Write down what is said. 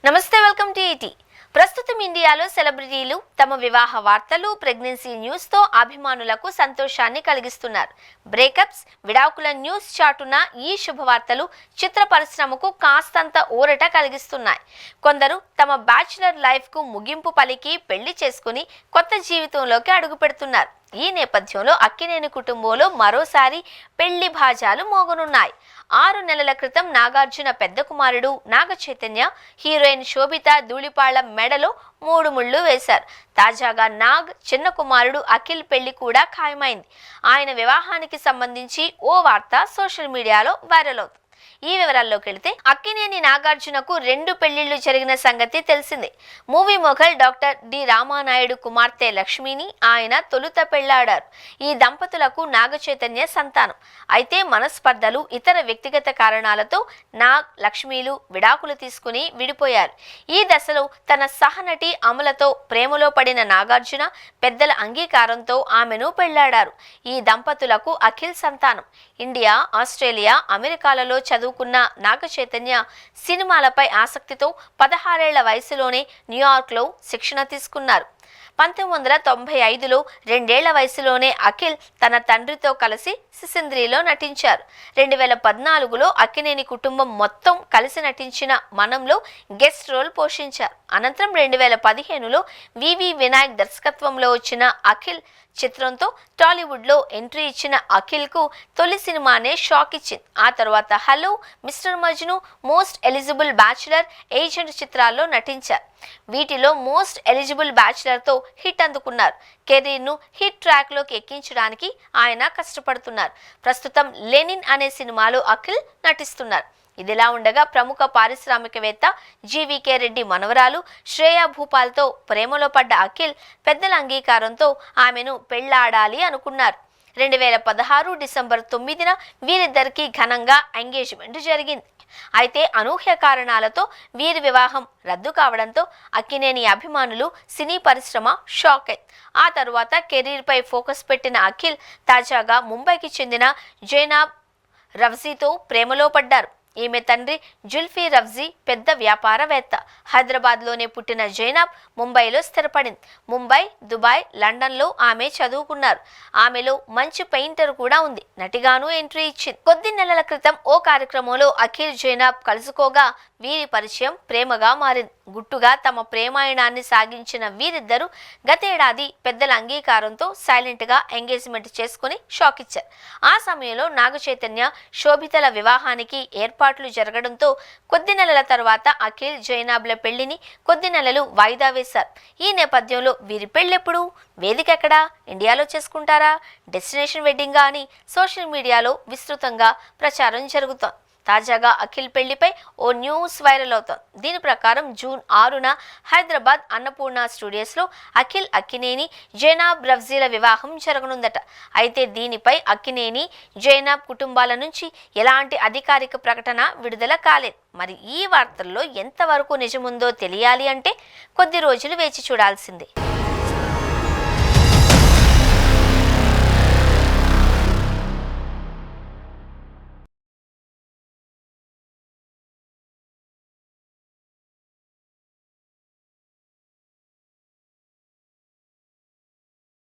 నమస్తే, welcome to ఈటీ. ప్రస్తుతం ఇండియాలో సెలబ్రిటీలు తమ వివాహ వార్తలు, ప్రెగ్నెన్సీ న్యూస్ తో అభిమానులకు సంతోషాన్ని కలిగిస్తున్నారు. బ్రేకప్స్, విడాకుల న్యూస్ చాటున ఈ శుభవార్తలు చిత్ర పరిశ్రమకు కాస్తంత ఊరట కలిగిస్తున్నాయి. కొందరు తమ బ్యాచులర్ లైఫ్ కు ముగింపు పలికి పెళ్లి చేసుకుని కొత్త జీవితంలోకి అడుగు పెడుతున్నారు. ఈ నేపథ్యంలో అక్కినేని కుటుంబంలో మరోసారి పెళ్లి భాజాలు మోగనున్నాయి. 6 నెలల క్రితం నాగార్జున పెద్ద కుమారుడు నాగ చైతన్య హీరోయిన్ శోభిత ధూళిపాళ్ల మెడలో 3 ముళ్ళు వేశారు. తాజాగా నాగ్ చిన్న కుమారుడు అఖిల్ పెళ్లి కూడా ఖాయమైంది. ఆయన వివాహానికి సంబంధించి ఓ వార్త సోషల్ మీడియాలో వైరల్ అవుతుంది. ఈ వివరాల్లోకి వెళితే అక్కినేని నాగార్జునకు 2 పెళ్లిళ్లు జరిగిన సంగతి తెలిసిందే. Movie mogul doctor D Ramanaidu కుమార్తె లక్ష్మిని ఆయన తొలుత పెళ్లాడారు. ఈ దంపతులకు నాగ చైతన్య సంతానం. అయితే మనస్పర్ధలు, ఇతర వ్యక్తిగత కారణాలతో నాగ్, లక్ష్మిలు విడాకులు తీసుకుని విడిపోయారు. ఈ దశలో తన సహనటి అమలతో ప్రేమలో పడిన నాగార్జున పెద్దల అంగీకారంతో ఆమెను పెళ్లాడారు. ఈ దంపతులకు అఖిల్ సంతానం. ఇండియా, ఆస్ట్రేలియా, అమెరికాలలో చదువుకున్న నాగ చైతన్య సినిమాలపై ఆసక్తితో 16 ఏళ్ల వయసులోనే న్యూయార్క్లో శిక్షణ తీసుకున్నారు. 1995లో 2 ఏళ్ల వయసులోనే అఖిల్ తన తండ్రితో కలిసి సిసింద్రిలో నటించారు. 2014లో అక్కినేని కుటుంబం మొత్తం కలిసి నటించిన మనంలో గెస్ట్ రోల్ పోషించారు. అనంతరం 2015లో వివి వినాయక్ దర్శకత్వంలో వచ్చిన అఖిల్ చిత్రంతో టాలీవుడ్లో ఎంట్రీ ఇచ్చిన అఖిల్కు తొలి సినిమానే షాక్ ఇచ్చింది. ఆ తర్వాత hello, mister Majnu, most eligible bachelor, agent చిత్రాల్లో నటించారు. వీటిలో మోస్ట్ ఎలిజిబుల్ బ్యాచులర్తో హిట్ అందుకున్నారు. కెరీర్ను హిట్ ట్రాక్లోకి ఎక్కించడానికి ఆయన కష్టపడుతున్నారు. ప్రస్తుతం లెనిన్ అనే సినిమాలో అఖిల్ నటిస్తున్నారు. ఇదిలా ఉండగా ప్రముఖ పారిశ్రామికవేత్త జీవీకే రెడ్డి మనవరాలు శ్రేయా భూపాల్తో ప్రేమలో పడ్డ అఖిల్ పెద్దల అంగీకారంతో ఆమెను పెళ్లాడాలి అనుకున్నారు. 2016 డిసెంబర్ 9న వీరిద్దరికీ ఘనంగా ఎంగేజ్మెంట్ జరిగింది. అయితే అనూహ్య కారణాలతో వీరి వివాహం రద్దు కావడంతో అక్కినేని అభిమానులు, సినీ పరిశ్రమ షాక్ అయింది. ఆ తరువాత కెరీర్పై ఫోకస్ పెట్టిన అఖిల్ తాజాగా ముంబైకి చెందిన జైనాబ్ రవ్జీతో ప్రేమలో పడ్డారు. ఈమె తండ్రి జుల్ఫీ రవ్జీ పెద్ద వ్యాపారవేత్త. హైదరాబాద్లోనే పుట్టిన జైనాబ్ ముంబైలో స్థిరపడింది. ముంబై, దుబాయ్, లండన్లో ఆమె చదువుకున్నారు. ఆమెలో మంచి పెయింటర్ కూడా ఉంది. నటిగాను ఎంట్రీ ఇచ్చింది. కొద్ది నెలల క్రితం ఓ కార్యక్రమంలో అఖిల్, జైనాబ్ కలుసుకోగా వీరి పరిచయం ప్రేమగా మారింది. గుట్టుగా తమ ప్రేమాయణాన్ని సాగించిన వీరిద్దరూ గతేడాది పెద్దల అంగీకారంతో సైలెంట్గా ఎంగేజ్మెంట్ చేసుకుని షాక్ ఇచ్చారు. ఆ సమయంలో నాగ చైతన్య, శోభితల వివాహానికి ఏర్పాట్లు జరగడంతో కొద్ది నెలల తర్వాత అఖిల్, జైనాబ్ల పెళ్లిని కొద్ది నెలలు వాయిదా వేశారు. ఈ నేపథ్యంలో వీరి పెళ్ళెప్పుడు, వేదిక ఎక్కడా, ఇండియాలో చేసుకుంటారా, డెస్టినేషన్ వెడ్డింగా అని సోషల్ మీడియాలో విస్తృతంగా ప్రచారం జరుగుతోంది. తాజాగా అఖిల్ పెళ్లిపై ఓ న్యూస్ వైరల్ అవుతోంది. దీని ప్రకారం జూన్ 6న హైదరాబాద్ అన్నపూర్ణ స్టూడియోస్లో అఖిల్, అక్కినేని, జైనాబ్ రవ్జీల వివాహం జరగనుందట. అయితే దీనిపై అక్కినేని, జైనాబ్ కుటుంబాల నుంచి ఎలాంటి అధికారిక ప్రకటన విడుదల కాలేదు. మరి ఈ వార్తల్లో ఎంతవరకు నిజముందో తెలియాలి అంటే కొద్ది రోజులు వేచి చూడాల్సిందే.